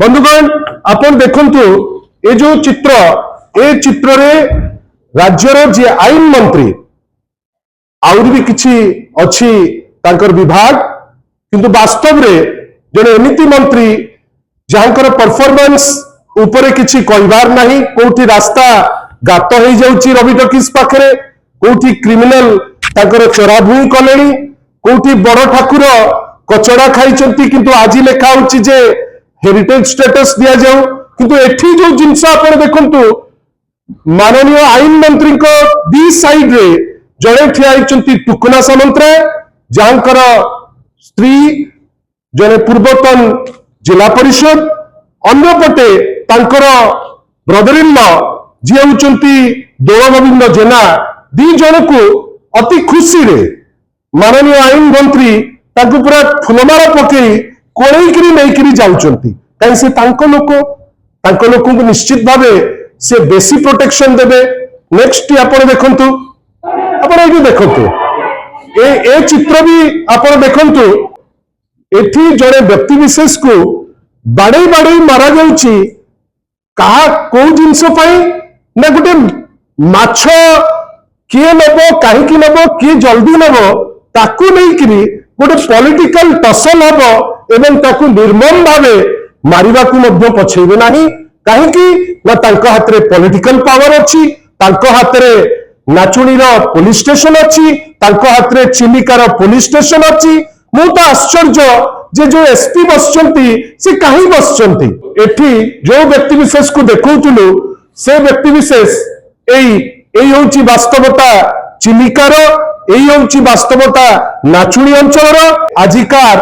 बंधुगण आपण देखंतु ए जो चित्र ए चित्र रे राज्यर जे आईन मंत्री आउरी भी किछि अछि तांकर विभाग किंतु वास्तव रे जने एमिति मंत्री जहाँकर परफॉर्मेंस ऊपर किछि कहबार नाही कोठी रास्ता गात हो जाउची रवि टॉकीज पाखरे कोठी क्रिमिनल तांकर चोराभूई कलेनी कोठी बड़ ठाकुर कचड़ा खाइचंती किंतु आज लेखा होची जे हेरिटेज स्टेटस दिया जाऊ किंतु एठी जो जिनस आपण देखंतु माननीय आईन मंत्री को दी साइड रे जड़े ठिया होइचंती टुकुना सामंतराय जहाँकर स्त्री जने पूर्वतन जिला परिषद अन्य पटे तांकर ब्रदर इन लॉ जी होउचंती दोल गोविंद जेना दी जन को अति खुशी रे माननीय आईन मंत्री ताकू पूरा फुलमाला पकई कोड़ेकरी नहीं जाउचंती कहीं से तांको लोक को निश्चित भावे से बेसी प्रोटेक्शन देबे। नेक्स्ट आपण देखंतु आपण एठी देखंतु ए चित्र भी आपण देखंतु एठी जड़े व्यक्ति विशेष को बाड़े बाड़े मारा जाउची कहा को जिंस पई ना गुटे माछ किए नबो काहेकि नबो किए जल्दी नबो ताकू नहीं करी गोटे पॉलिटिकल टसल हबो एवं ताकू निर्मम भावे मारिबा को मध्य पछेबे नाही काहेकि ना तांको हाथ रे पॉलिटिकल पावर अछि तांको हाथ रे नाचुणीर पुलिस स्टेशन अछि तांको हाथ रे चिलिकार पुलिस स्टेशन अछि मु तो आश्चर्य जे जो एसपी बसचंती से काहे बसचंती एठी जो व्यक्ति विशेष को देखौतुलु से व्यक्ति विशेष एई होची वास्तवता चिलिकार एई होची वास्तवता नाचुणी अंचल आजिकार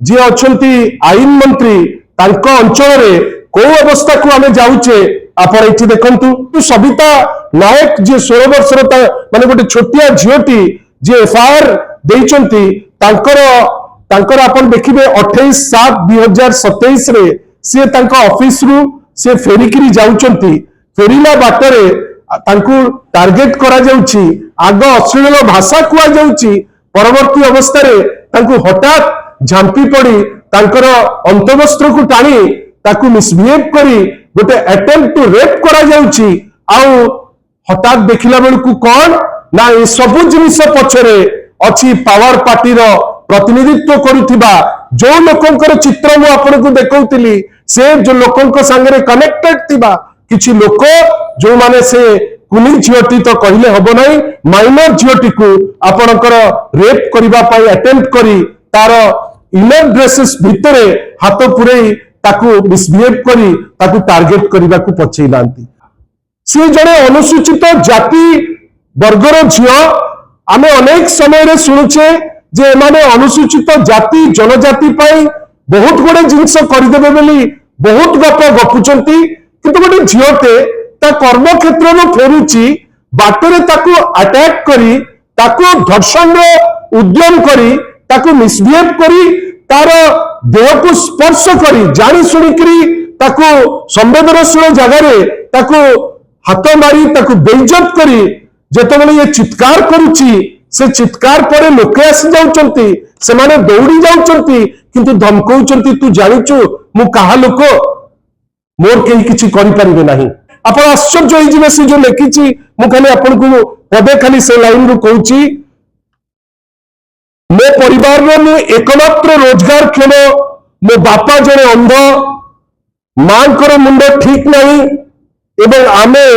जे अछंती आईन मंत्री तांको अंचल रे को अवस्था को आमे जाउचे आपण एठी देखंतु सबिता नायक जे 16 वर्षर माने गोटे छोटिया झियोटी जे एफआईआर देइचंती तांकर आपण देखिबे 28/7/2027 रे से तांको ऑफिस रु से फेरिकिरी जाउचंती फेरिला बाटरे तांको टार्गेट करा जाउची आग अश्लील भाषा कुआ जाउची परवर्ती अवस्था रे तांको हठात झांपी पड़ी तांकर अंतवस्त्र को टाणी ताकू मिसबिहेव करी गोटे अटेम्प्ट टू रेप करा जाउची आउ हठात देखिला बेलकू कौन ना ए सब जिनिस पछरे अछि पावर पार्टी रो प्रतिनिधित्व करुथिबा जो लोकंकर चित्र मु आपन को देखौतिली से जो लोकंक संगे कनेक्टेड थिबा किछि लोक जो माने से कुली झियोटी तो कहले हबो नाही माइनर झियोटी को आपनकर रेप करिबा पई अटेम्प्ट करी तार इनर ड्रेसेस भितरे हाथ पुरई ताकू मिसबिहेव करी ताकू टार्गेट करबा को पछई लांती से जड़े अनुसूचित जाति वर्गर झियो आमे अनेक समय रे सुनुचे जे माने अनुसूचित जाति जनजाति पाई बहुत गुडे जिंस करदेबे बोली बहुत गप गपुचंती किंतु गोटे झियोटे ता कर्म क्षेत्र रो फेरुची बाटरे ताकू अटैक करी ताकू धर्षण रो उद्यम करी ताकू मिसबिहेव करी तार देह को स्पर्श करी जानी सुनी करी ताकू संवेदनशील जगह रे ताकू हाथ मारी ताकू बेइज्जत करी जेतबेले ये चित्कार करूची से चित्कार परे लोके आसी जाउचंती से माने दौड़ी जाउचंती किंतु धमकौचंती तू जानिचु मु कहा लोक मोर केही किछि करि परिबे नाही आपण आश्चर्य होई जिवे से जो लेखिची मु खाली आपण को पदे खाली से लाइन रु कहूची मो परिवार रो मु एकमात्र रोजगार क्षम मो बापा जने अंध मांकर मुंड ठीक नहीं एवं आमे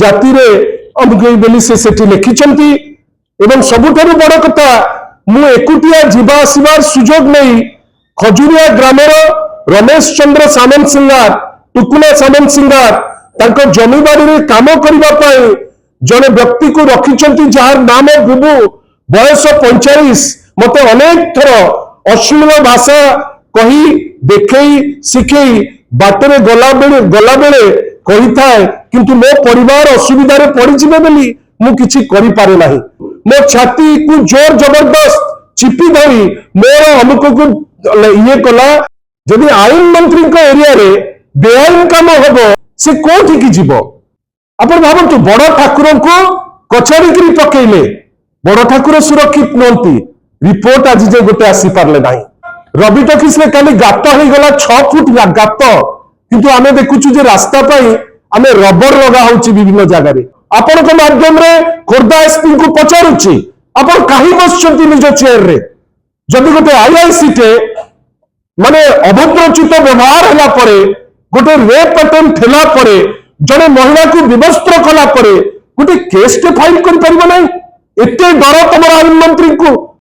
जाति रे अमगई बोली से सेठी लिखिचंती एवं सबुठारु बड़ कथा मु एकुटिया जीवा आसीबार सुजोग नहीं खजुरिया ग्रामर रमेश चंद्र सामंत सिंगार टुकुना सामंत सिंगार तांको जमीबाड़ी रे काम करबा पई जने व्यक्ति को रखिचंती जार नाम बुबू बयस 45 मते अनेक थर अश्लील भाषा कही देखई शिखई बाटरे गला बेले कही थाए किंतु मो परिवार असुविधा रे पड़ी जिवे बोली मु किछि करि पारे नाही मो छाती को जोर जबरदस्त चिपी धरी मोर हमको को ये कला जदि आईन मंत्री को एरिया रे बेआईन काम हबो से कोठी की जीवो आपण भाबंतु बड़ ठाकुर को कचरी करी पकेइले बड़ ठाकुर सुरक्षित नंती रिपोर्ट आज जे गोटे आसी पारले नाही रवि टॉकीज रे काली गात हो गला 6 फुट गात किंतु आमे देखुछु जे रास्ता पाई आमे रबर लगा होची विभिन्न जगह रे आपण को माध्यम रे खोर्धा एसपी को पचारुची आपण काहे बसचंती निज चेयर रे जदि गोटे आईआईसी टे माने अभद्रचित व्यवहार हला परे गोटे रेप अटेम्प्ट हला परे जने महिला को विवस्त्र कला परे गोटे केस टे फाइल कर परिबो नै एते डर तमर आईन मंत्री को